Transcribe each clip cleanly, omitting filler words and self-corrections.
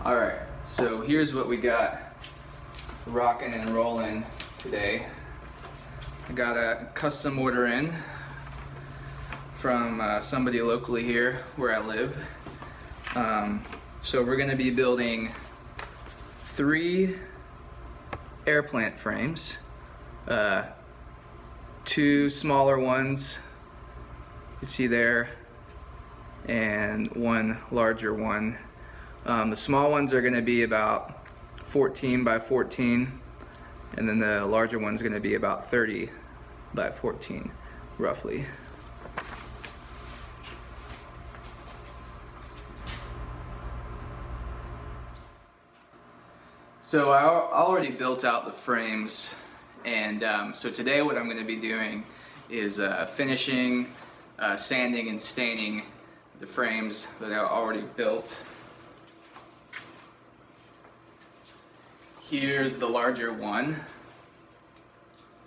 Alright, so here's what we got rocking and rolling today. I got a custom order in from somebody locally here where I live. So we're going to be building 3 air plant frames, 2 smaller ones you can see there, and 1 larger one. The small ones are going to be about 14 by 14, and then the larger one's going to be about 30 by 14 roughly. So I already built out the frames, and so today what I'm going to be doing is finishing, sanding and staining the frames that I already built. Here's the larger one.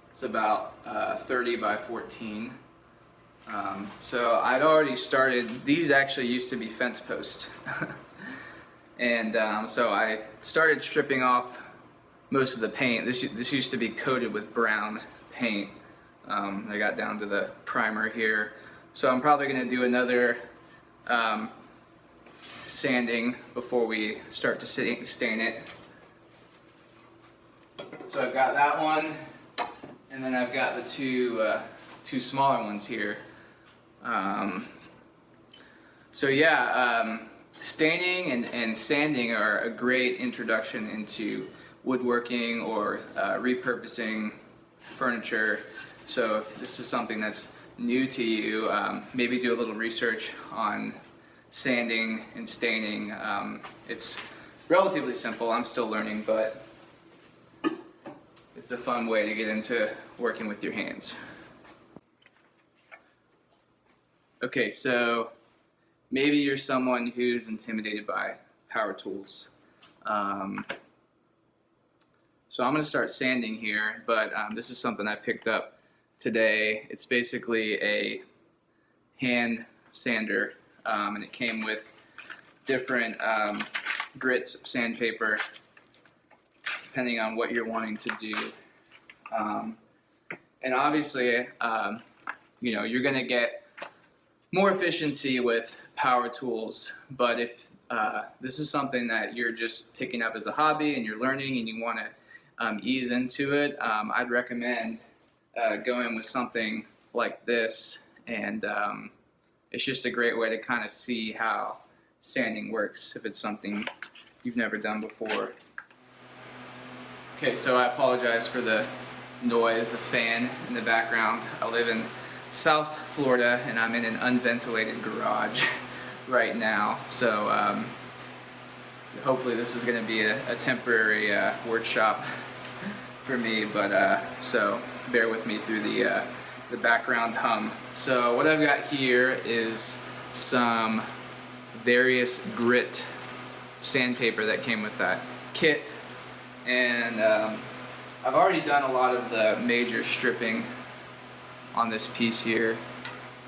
It's about 30 by 14. So I'd already started, these actually used to be fence posts. And so I started stripping off most of the paint. This used to be coated with brown paint. I got down to the primer here. So I'm probably going to do another sanding before we start to stain it. So I've got that one, and then I've got the two smaller ones here. Staining and sanding are a great introduction into woodworking or repurposing furniture. So if this is something that's new to you, maybe do a little research on sanding and staining. It's relatively simple. I'm still learning, but it's a fun way to get into working with your hands. Okay, so maybe you're someone who's intimidated by power tools. So I'm going to start sanding here, but this is something I picked up today. It's basically a hand sander, and it came with different grits of sandpaper depending on what you're wanting to do. And obviously, you're going to get more efficiency with power tools, but if this is something that you're just picking up as a hobby and you're learning and you want to ease into it, I'd recommend going with something like this, and it's just a great way to kind of see how sanding works if it's something you've never done before. Okay, so I apologize for the noise, the fan in the background. I live in South Florida and I'm in an unventilated garage right now, so hopefully this is going to be a temporary workshop for me, but so bear with me through the background hum. So what I've got here is some various grit sandpaper that came with that kit, and I've already done a lot of the major stripping on this piece here.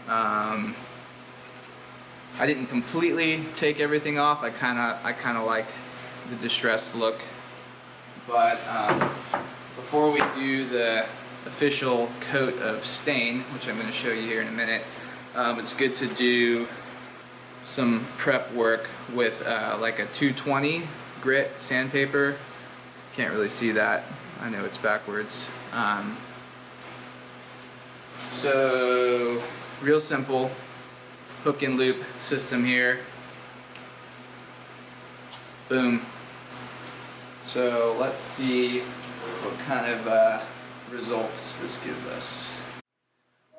I didn't completely take everything off. I kind of like the distressed look, but before we do the official coat of stain, which I'm going to show you here in a minute, it's good to do some prep work with like a 220 grit sandpaper. Can't really see that. I know it's backwards. So real simple hook and loop system here. Boom. So let's see what kind of results this gives us.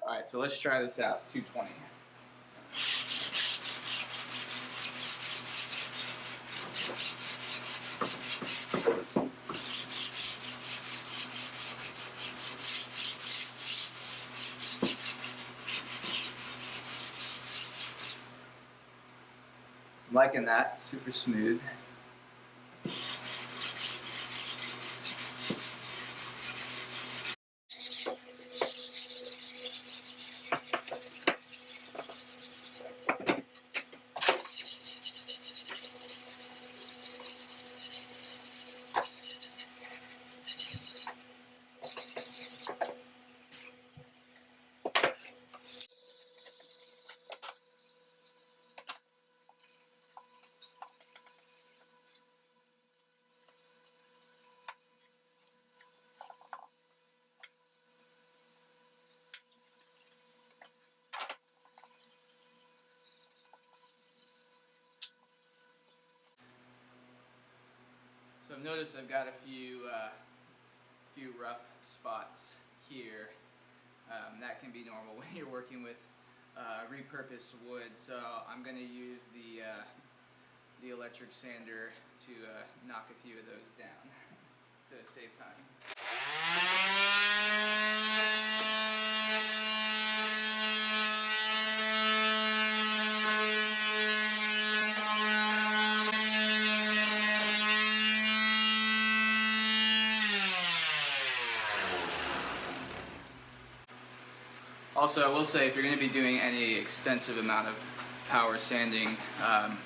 Alright, so let's try this out. 220. I'm liking that, super smooth. So I've noticed I've got a few rough spots here. That can be normal when you're working with repurposed wood. So I'm going to use the electric sander to knock a few of those down to save time. Also, I will say, if you're going to be doing any extensive amount of power sanding, I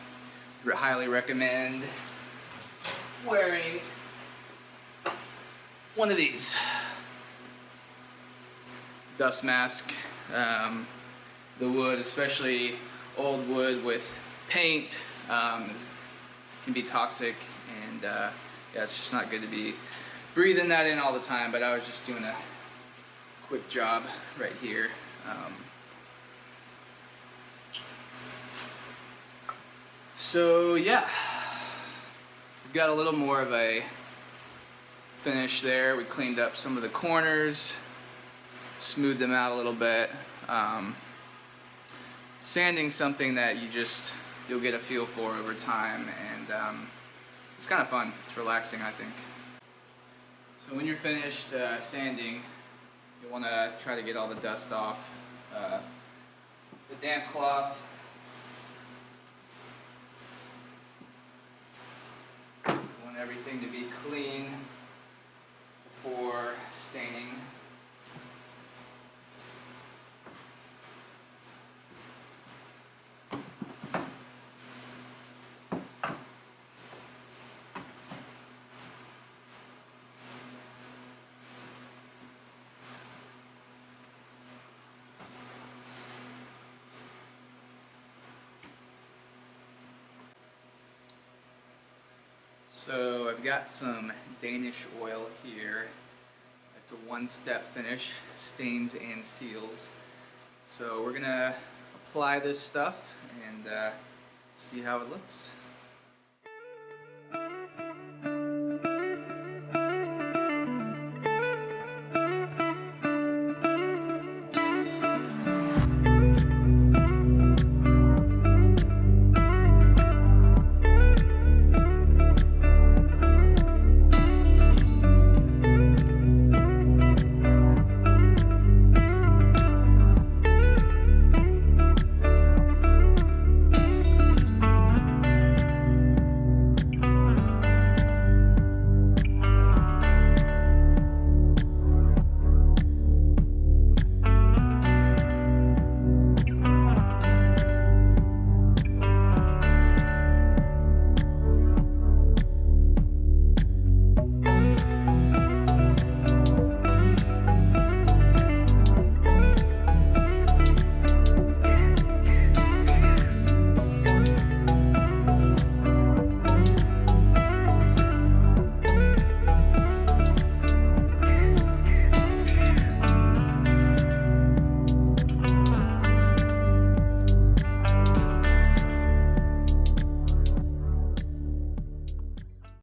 highly recommend wearing one of these. Dust mask. The wood, especially old wood with paint, can be toxic, and yeah, it's just not good to be breathing that in all the time. But I was just doing a quick job right here. So yeah, we've got a little more of a finish there. We cleaned up some of the corners, smoothed them out a little bit. Sanding something that you'll get a feel for over time, and it's kind of fun. It's relaxing, I think. So when you're finished sanding, you want to try to get all the dust off. The damp cloth. You want everything to be clean before staining. So I've got some Danish oil here. It's a one-step finish, stains and seals. So we're gonna apply this stuff and see how it looks.